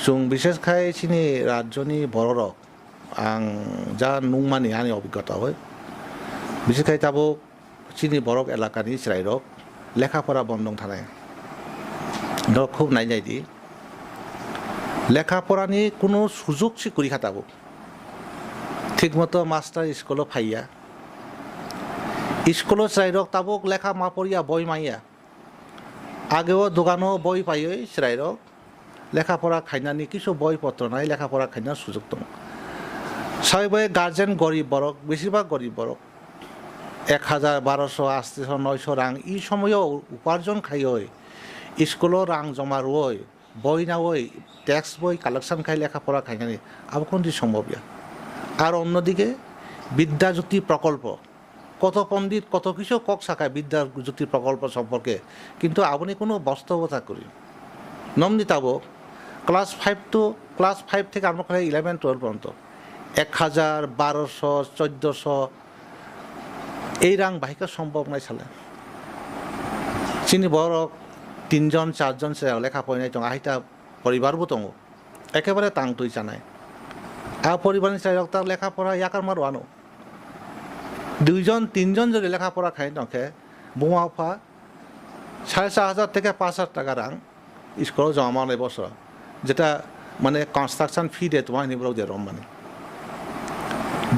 जों बिसेसखाय चिनि राज्यनि बर'रक आं जा नुंमानि आंनि अभिज्ञता হয় बिसेसखाय ताबो चिनि बर'क एलाकानि चिराइरक लेखाफोरा बन्द दं थानाय द खूब नायनायदि लेखाफोरानि कुनो सुजुग सिकुरि खाताबो ठीक मतो मास्टार स्कुलाव फाइया स्कुलाव चिराइरक ताबो लेखा मा पढ़िया बय माइया आगेও দোকানো বই পাইयो चिराइरक लेखापढ़ा खायनानि किसु बय पत्र नाय लेखापढ़ा खायना सुजुग दं सबाই गार्जेन गरीब बरक बेसिरभाग गरीब बरक 1000 1200 800 900 रां इ समयाव उपार्जन खायय स्कुलाव रां जमा रय बय नावय टेक्स बय कालेक्शन खाय लेखापढ़ा खायनानि आबो कोनदि सम्भव আর অন্যদিকে বিদ্যাজ্যোতি প্রকল্প কত পণ্ডিত কত কিছু কক শাখায় বিদ্যাজ্যোতি প্রকল্প সম্পর্কে কিন্তু আপনি কোনো বাস্তবতা করি নমনি তাবো ক্লাস 5 থেকে আরম্ভ করে 11 12 পর্যন্ত 1000 1200 1400 এই রাং বাহিকা সম্ভব নাই সালে চিনি বড় 3 জন 4 জন সে লেখা পড়াই দं আইতা পরিবারবো দं একেবারে তাংতুই জানায় আর পরিবারের চাইরক লেখাপড়া ইয়াকার মারোয়ানো 2 জন 3 জন যদি লেখাপড়া খাই নখে বুমাফা 4,500 থেকে 5,000 টাকা রাং স্কুলে জমা মারনে বছর যেটা মানে কনস্ট্রাকশন ফি দে তোমার নিবরাও দে রম মানে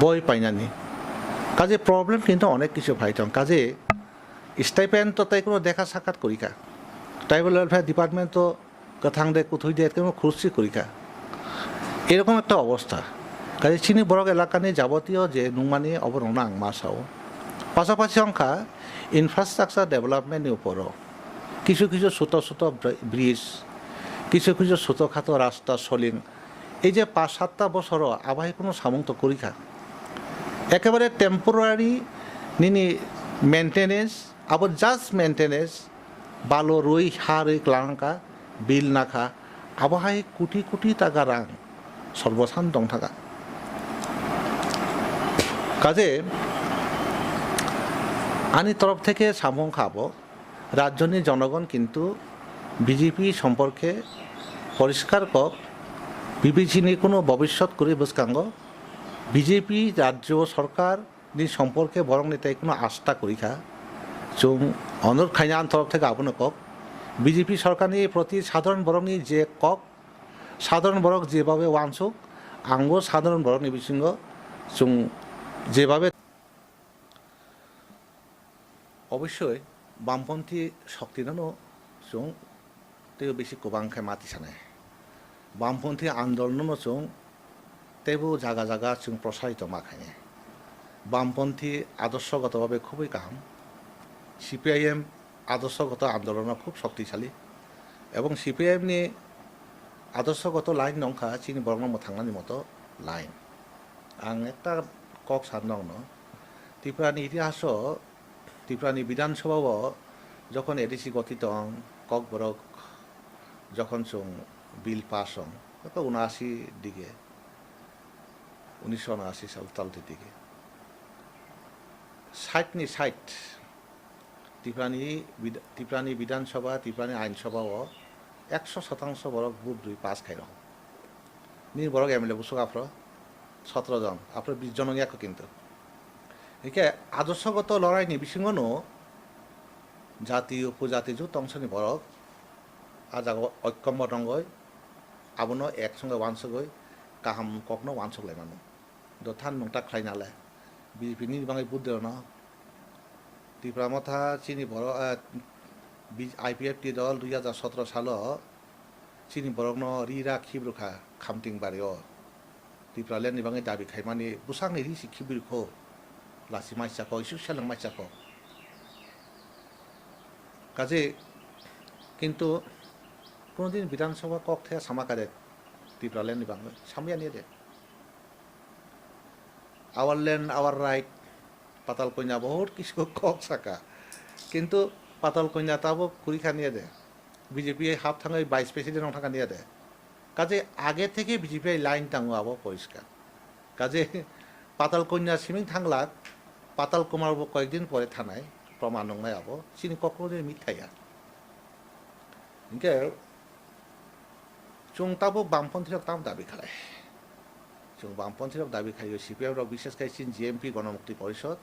বই পাইনানি কাজে প্রবলেম কিন্তু অনেক কিছু ভাইতং কাজে স্টাইপেন্ড তো তাই কোনো দেখা সাক্ষাৎ করিকা ট্রাইবাল ওয়েলফেয়ার ডিপার্টমেন্ট তো কথাং দে কুথুই দে কোনো খুশি করিকা এরকম একটা অবস্থা কাজে চিনি বরক এলাকা নিয়ে যাবতীয় যে নুমানি অবরণাং মাসাও পাশাপাশি সংখ্যা ইনফ্রাস্ট্রাকচার ডেভেলপমেন্টের উপরও কিছু কিছু ছোট ছোট ব্রিজ কিছু কিছু ছোটখাটো রাস্তা সলিং এই যে 5-7টা বছরও আবাহে কোনো সামন্ত করিখা একেবারে টেম্পোরারি নিনি মেনটেনেন্স আবার জাস্ট মেনটেনেন্স বালো রুই হারই ক্লাঙ্কা বিল নাখা আবহাই কোটি কোটি টাকা রাং সর্বসান দং থাকা কাজে আনি তরফ থেকে সামং খাবো রাজ্যনি জনগণ কিন্তু বিজেপি সম্পর্কে পরিষ্কার কক বিবেচনী কোনো ভবিষ্যৎ করে বসকাঙ্গ বিজেপি রাজ্য সরকার নি সম্পর্কে বরং নেতাই কোনো আস্থা করিখা চুম অনুরোধ খাইনা তরফ থেকে আপনি কক বিজেপি সরকারনি প্রতি সাধারণ বরংনি যে কক সাধারণ বরক যেভাবে ওয়ানসুক আঙ্গ সাধারণ বরক নিবিসিংহ চুং যেভাবে অবশ্যই বামপন্থী শক্তিদানও চুং তেও বেশি গোবাংখায় মাতি সানায় বামপন্থী আন্দোলনও চুং তেবু জায়গা জায়গা চুং প্রসারিত মাখায় বামপন্থী আদর্শগতভাবে খুবই কাম সিপিআইএম আদর্শগত আন্দোলন খুব শক্তিশালী এবং সিপিআইএম নিয়ে আদর্শগত লাইন নংখা চিনি বরং থাংনানি মতো লাইন আং একটা কক সানদং ত্রিপুরানি ইতিহাস ত্রিপুরানি বিধানসভাও যখন এডিসি গঠিত কক বরক যখন চুং বিল পাস 79 দিকে 1979 সাল তালটির দিকে 60 ত্রিপুরানি বিধানসভা ত্রিপুরানি আইনসভাও 100% বরক বুট 2 পাস খাই রকম নি বরক এমএলএ বুসুক আফ্র 17 জন আপনার 20 জন এক কিন্তু একে আদর্শগত লড়াই নিবিসিংহনো জাতি উপজাতি যুত অংশনি বরক আজ ঐক্যম্য রঙ্গই আবনো একসঙ্গে ওয়ানসগই কাহাম কখনো ওয়ানসগলাই মানো দথান নংটা খাই নালে বিজেপি নির্বাঙ্গি বুদ্ধ ন ত্রিপুরা মথা চিনি বড় আইপিএফটি দল 2017 সাল চিনি বরক রিরা খিব্রুখা খামটিং বাড়িও ত্রিপুরা লেন নিবাঙ্গি দাবি খাইমানি বুসাংনি রিসি খিব্রুখো লাসি মাইসাক ইস্যু সেলাং মাইসাক কাজে কিন্তু কোনোদিন বিধানসভা কক থেকে সামাকারে ত্রিপুরা লেন নিবাঙ্গি সামিয়া নিয়ে দে আওয়ার ল্যান্ড আওয়ার রাইট পাতাল কন্যা বহুত কিছু কক সাকা কিন্তু পাতাল কন্যা তাবো কুড়িখা নিয়ে দে বিজেপি হাফ থাঙে 22 প্রেসিডেন্ট থাকা নিয়ে দে কাজে আগে থেকে বিজেপি লাইন টাঙো আবো পরিষ্কার কাজে পাতাল কন্যা সিমিং থাংলাক পাতাল কুমার কয়েকদিন পরে থানায় প্রমাণ নয় আবো চিনি কখনো মিথ্যাইয়া ইনকে जों ताबो बामपन्थी ताम दाबी खालाय जों बामपन्थी दाबी खायो सीपीएम विशेष कर जीएमपी गणमुक्ति परिषद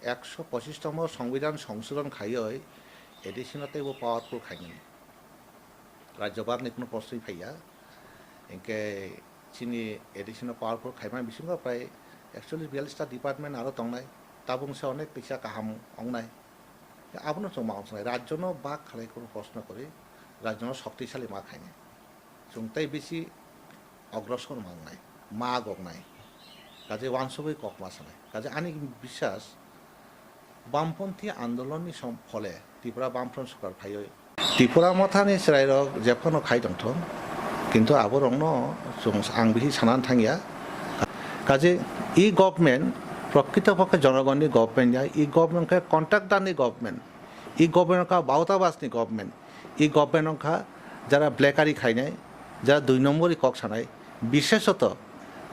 125तम संविधान संशोधन खाई एडिशनते वो पावरफुल खाई राज्यपाल ने कोनो प्रश्न फैया इनके चीनी एडिशनल पावरफुल खाई बिसिंग प्राय 41-42टा डिपार्टमेंट और तंगनाय ताबुं से अनेक पैसा काहाम अंगनाय आपनो जों मावनाय राज्यनो बाग खालाय कोनो प्रश्न करे राज्यनो शक्तिशाली मा खायने जों ताई बेसी अग्रसर मांगनाय मा गगनाय काजे वानसबै ककमा सानाय काजे आनी विश्वास बामपन्थी आंदोलन फले त्रिपुरा बामफ्रन्ट सरकार फायो त्रिपुरा मथानि स्रायरक जेफोनो खाय दंथ किन्तु आबो रंनो जों आं बिहि सानान थांगिया काजे इ गभर्नमेंट प्रकृतपक्षे जनगणनि गभर्नमेंट या इ गभर्नमेंट का कन्ट्राक्टारनि गभर्नमेंट इ गभर्नमेंट का बाउताबासनि गभर्नमेंट इ गभर्नमेंट का जरा ब्लैकारि खायनाय जरा 2 नम्बरी कक सानाय विशेषत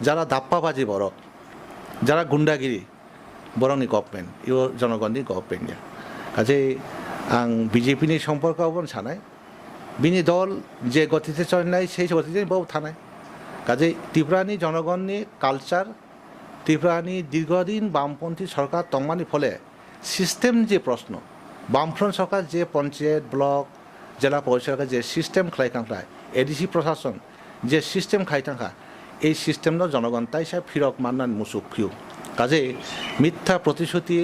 जरा दाप्पाबाजी बरक जरा गुंडागिरी बरंनि गभर्नमेंट इयो जनगणनि गभर्नमेंट काजे आं बीजेपीनि सम्पर्कावबो सानाय बिनि दल जे गतिते चलनाय सेइ गतिते बाव थानाय काजे त्रिपुरानि जनगणनि कालचार त्रिपुरानि दीर्घदिन बामपन्थी सरकार तंगमानि फले सिस्टेम जे प्रश्न बामफ्रन्ट सरकार जे पंचायत ब्लक जिला परिषद जे सिस्टेम खालायखांख्रा एडिसी प्रशासन जे सिस्टेम खायथांखा এই সিস্টেমনো জনগণ তাইসা ফিরক মান্নান মুসুক ফিউ কাজে মিথ্যা প্রতিশ্রুতি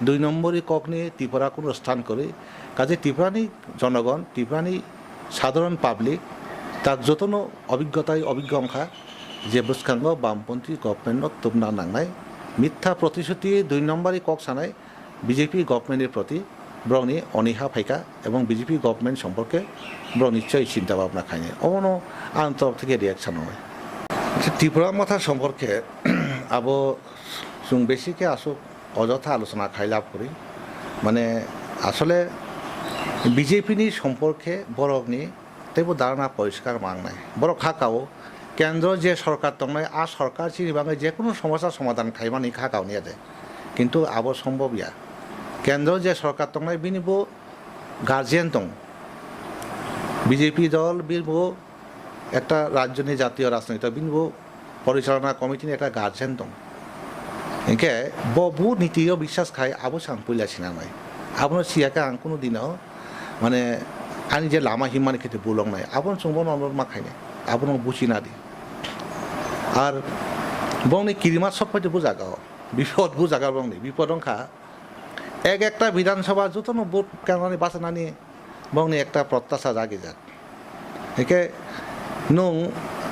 2 নম্বরই কক নিয়ে ত্রিপুরা কোনো স্থান করে কাজে ত্রিপুরানি জনগণ ত্রিপুরানি সাধারণ পাবলিক তার যতনো অভিজ্ঞতায় অভিজ্ঞংখা যে বুসখাঙ্গ বামপন্থী গভর্নমেন্ট তুমনা নাংনাই মিথ্যা প্রতিশ্রুতি 2 নম্বরই কক সানায় বিজেপি গভর্নমেন্টের প্রতি ব্রংনি অনীহা ফাইকা এবং বিজেপি গভর্নমেন্ট সম্পর্কে ব্রং নিশ্চয়ই চিন্তা ভাবনা খায়নি অমনো আন তরফ থেকে রিয়াকশন হয় त्रिपुरा मथा सम्पर्के अब जों बेसिके आसो अजथा आलोचना खायलाभ करी माने आसले बीजेपीनि सम्पर्के बरकनि तेबो धारणा परिष्कार मांगनाय बरक खाकाओ केंद्र जे सरकार तंगनाय आ सरकार चिनि बांगे जे कोनो समस्या समाधान खायमानि खाकाओनि आदे किन्तु आबो सम्भव या केंद्र जे सरकार तंगनाय बिनिबो गार्जियन दं बीजेपी दल बिबो একটা রাজ্যনি জাতীয় রাজনৈতিক বিন্দু পরিচালনা কমিটিনি একটা গার্জেন দं একে ববু নীতিও বিশ্বাস খায় আবো সাং পইলাছিনা নাই আবনো সিয়াকে আং কোনো দিনও মানে আনি যে লামা হিমানি খেতে বুলং নাই আবন সংবন অনরমা খায়নি আবনো বুঝিনা দি আর বংনি কিরিমা সব পাইতে বুঝাগাও বিপদ বুঝাগা বংনি বিপদংখা এক একটা বিধানসভা যতনো ভোট কেনানি বাঁচানানি বংনি একটা প্রত্যাশা জাগে যাক একে नों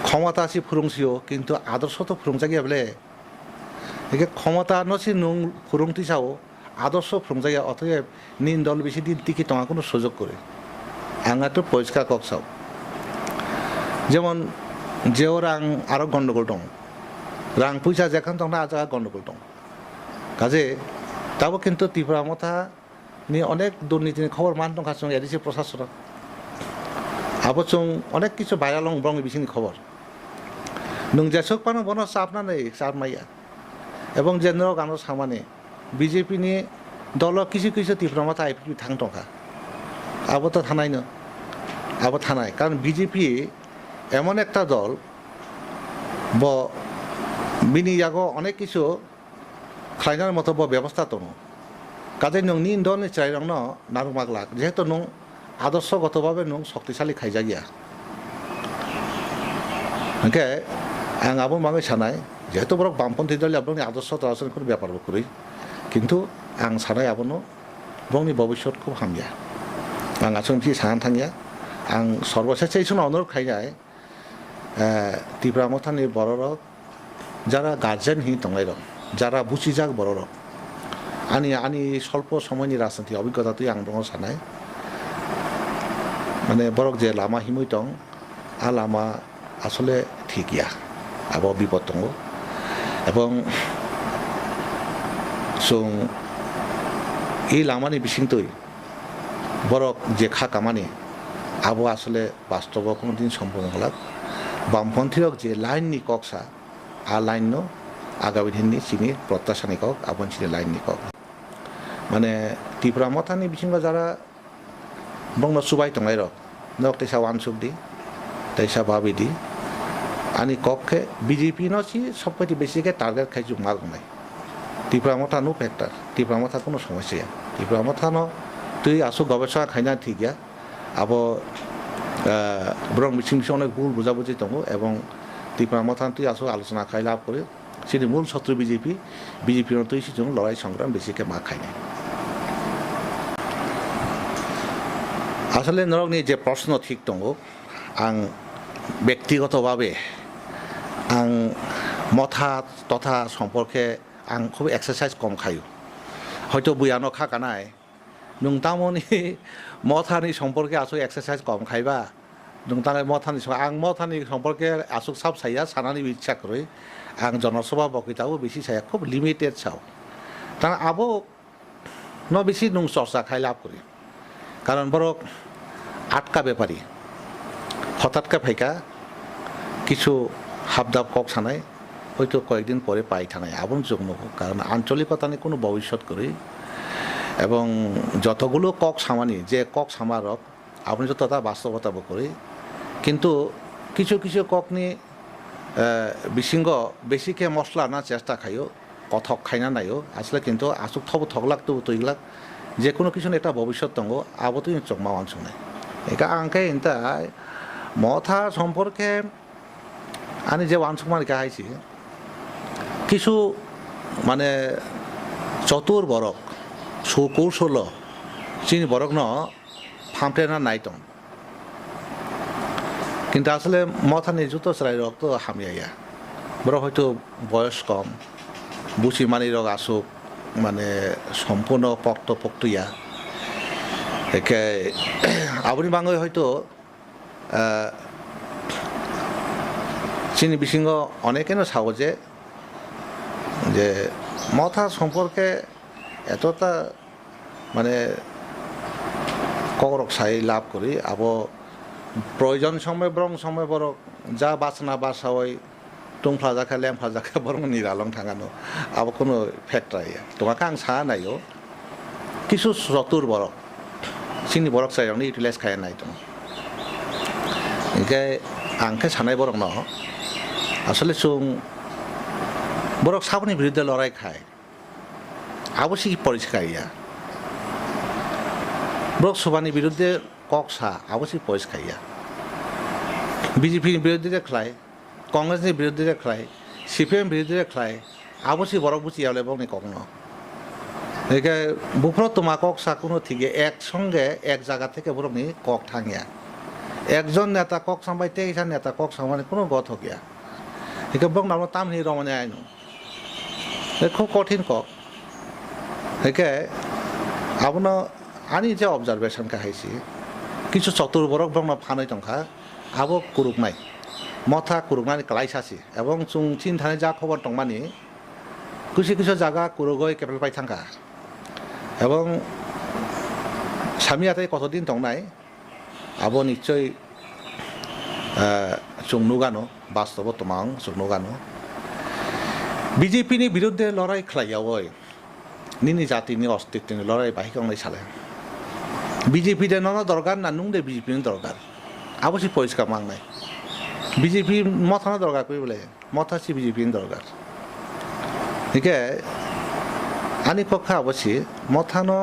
क्षमता से फुरुंसियो किंतु आदर्श तो फुरुंजागिया बोले एके क्षमता नसी नों फुरुंती चाओ आदर्श फुरुंजागिया अतएव निन दल बेसि दिन टिके तंगा कोनो सुযোগ करे आंगा तो परिष्कार कक चाओ जेमन जेओ रां आरो गंडगोल दं रां पैसा जेखान दं ना आजा गंडगोल दं काजे ताबो किंतु त्रिपुरा मथा नि अनेक दुर्नीतिनि खबर मान दं खासं एडिसि प्रशासन आबो जों अनेक किछु भाइराल ब्रंग बिसिनि खबर नों जेसक पानो बनो सापनानै सारमाया एवं जेनर गानो सामाने बीजेपी नि दल किछु किछु त्रिपुरा माथा आइपि थां दंखा आबो तो थानायनो आबो थानाय कारण बीजेपी एमन एकटा दल ब बिनि यागो अनेक किछु खायनार मतो ब व्यवस्था दङ काजे नोंनि दलनि चाइरंनो नारुमागलाक जेहेतु नों आदर्शगतभावे नों शक्तिशाली खायजागिया ओंखे आं आबो मांगे सानाय जेहेतु बरक बामपन्थी दल आबोनि आदर्श राजनीतिक ब्यापारबो करै किन्तु आं सानाय आबोनो ब्रंनि भबिष्यतखौ हामया आं आसंथि सानान थांगिया आं सर्वশেষে इसन अनुरोध खायनाय त्रिपुरा मथानि बररक যারা গার্জেন হি तंगायरो যারা बुजिजाक बररक आनी स्वल्प समयनि राजनीति अभिज्ञतातै आं ब्रंग सानाय माने बरक जे लामा हिमै दं आ लामा आसले ठीक गैया आबो बिपद दङ एवं जों এই লামাनि बिसिंतै बरक जे खाकामानि आबो आसले बास्तव कोनो दिन सम्भव नंला बामपन्थी जे लाइननि कक्सा आ लाइननो आगामी दिननि सिनि प्रत्याशानि कक आबन सिनि लाइननि कक माने त्रिपुरा मथानि बिसिंगा जारा बंनो सुबाय तंगायरो नक्तेसा वानसुकदि তাইসা ভাবিদি আনি কক্ষে বিজেপি নছি সবকটি বেশিকে টার্গেট খাইছু মাগ নাই ত্রিপুরা মথানো ফ্যাক্টর ত্রিপুরা মথা কোনো সমস্যা ত্রিপুরা মথানো তুই আসু গবেষণা খাইনা ঠিক গিয়া আবো বরং মিছিং মিছিং অনেক ভুল বুঝাবুঝি দङ এবং ত্রিপুরা মথান তুই আসু আলোচনা খাই লাভ করে সেটি মূল শত্রু বিজেপি বিজেপির তুই সেজন্য লড়াই সংগ্রাম বেশিকে মা খাই নাই আসলে নরকনি যে প্রশ্ন ঠিক দङ आं ব্যক্তিগতভাবে आं মথা তথা সম্পর্কে आं খুব এক্সারসাইজ কম খাইও হয়তো বুয়ানো খাকানায় नोंथांमोननि मथानि सम्पर्के आसुक एक्सारसाइज कम खाइबा नोंथाङा मथानि आं मथानि सम्पर्के आसुक साब साइया सानानि इच्छा करै आं जनसभा बक्तृताबो बेसि साया खूब लिमिटेड साव तार आबो न बेसि नों चर्चा खाइ लाभ करि कारण बरक आटका बेपारी हठाৎকে फाइका কিছু হাবদাব কক সানাই হয়তো কয়েকদিন পরে পাই থানায় আবন যোগ নব কারণ আঞ্চলিকতানি কোনো ভবিষ্যৎ করি এবং যতগুলো কক সামানি যে কক সামারক আপনি যত তা বাস্তবতা করি কিন্তু কিছু কিছু কক নিয়ে বিশৃঙ্গ বেশিকে মশলা আনার চেষ্টা খাইও কথক খাইনা নাইও আসলে কিন্তু আসুক থব থকলাক তো তৈলাক যে কোনো কিছু একটা ভবিষ্যৎ দङ আবতুই চকমা অঞ্চল নাই এটা আংকে ইন্তা মথা সম্পর্কে আমি যে ওয়ানসুমার গাইছি কিছু মানে চতুর বরক সুকৌশল চিনি বরক ন ফামটেনা নাইতম কিন্তু আসলে মথা নিযুত চলাই রক্ত হামিয়াইয়া বরক হয়তো বয়স কম বুচি মানি রক আসুক মানে সম্পূর্ণ পক্ত পক্তুয়া একে আপনি বাংলায় হয়তো চিনি বিশৃঙ্গ অনেকেন সাহজে যে মথা সম্পর্কে এতটা মানে করক সাই লাভ করি আব প্রয়োজন সময় বরং সময় বরং যা বাসনা বাসা ওই টুংফ্লা জাখা ল্যাম্ফা জাখা বরং নিরালং থাঙানো আবার কোনো ফ্যাক্টরি তোমাকে আং সাহা নাইও কিছু চতুর বরক চিনি বরক চাইনি ইউটিলাইজ খাই নাই তোমার ইনকে আংকে সানাই বরক ন আসলে সুং বরক সাবনি বিরুদ্ধে লড়াই খায় আবশ্যিক পরিষ্কার ইয়া বরক সবানি বিরুদ্ধে কক সা আবশ্যিক পরিষ্কার ইয়া বিজেপির বিরুদ্ধে খায় কংগ্রেসের বিরুদ্ধে খায় সিপিএম বিরুদ্ধে খায় আবশ্যিক বরক বুঝি ইয়ালে বরং কক ন একে বুফর তোমা কক সা কোনো ঠিকে একসঙ্গে এক জায়গা থেকে বরং কক থাঙিয়া একজন নেতা কক সামবাই তেইশা নেতা কক সামানে কোনো গত গিয়া একে বরং আমরা তামনি রমানে আইনো খুব কঠিন কক একে আপনার আনি যে অবজারভেশন খাইছি কিছু চতুর বরক বরং ফানই টংখা আবো কুরুকনাই মথা কুরুকনানি কালাইসাসি এবং চুং চিন থানে যা খবর টংমানি কিছু কিছু জায়গা কুরুগই কেপেল পাই থাকা এবং স্বামীয়াতে কতদিন টংনাই আবো নিশ্চয় চুংনুগানো বাস্তব তোমাং চুংনুগানো বিজেপিনি বিরুদ্ধে লড়াই খাইয়াওই নিনি জাতিনি অস্তিত্বনি লড়াই বাহিকংলাই সালে বিজেপি দে নন দরকার না নুং দে বিজেপি দরকার অবশ্যই পরিষ্কার মাং নাই বিজেপি মথানো দরকার কই বলে মথাছি বিজেপি দরকার ঠিক আনি পক্ষে অবশ্যই মথানো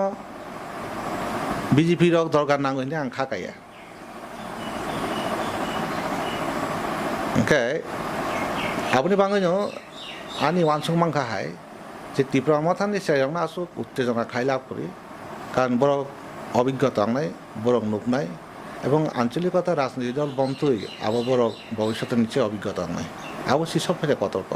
বিজেপি রক দরকার নাঙ্গইনি আং খাকাইয়া ওকে আপনি বাঙাইনো আনি ওয়ানসং মাংখা হাই যে ত্রিপুরা মথানি সাইয়াং আসুক উত্তেজনা খাই লাভ করি কারণ বড় অভিজ্ঞতা নাই বরং নুক নাই এবং আঞ্চলিকতা রাজনীতি দল বন্ধই আবার বড় ভবিষ্যতের নিচে অভিজ্ঞতা নাই অবশ্যই সব থেকে কতর্ক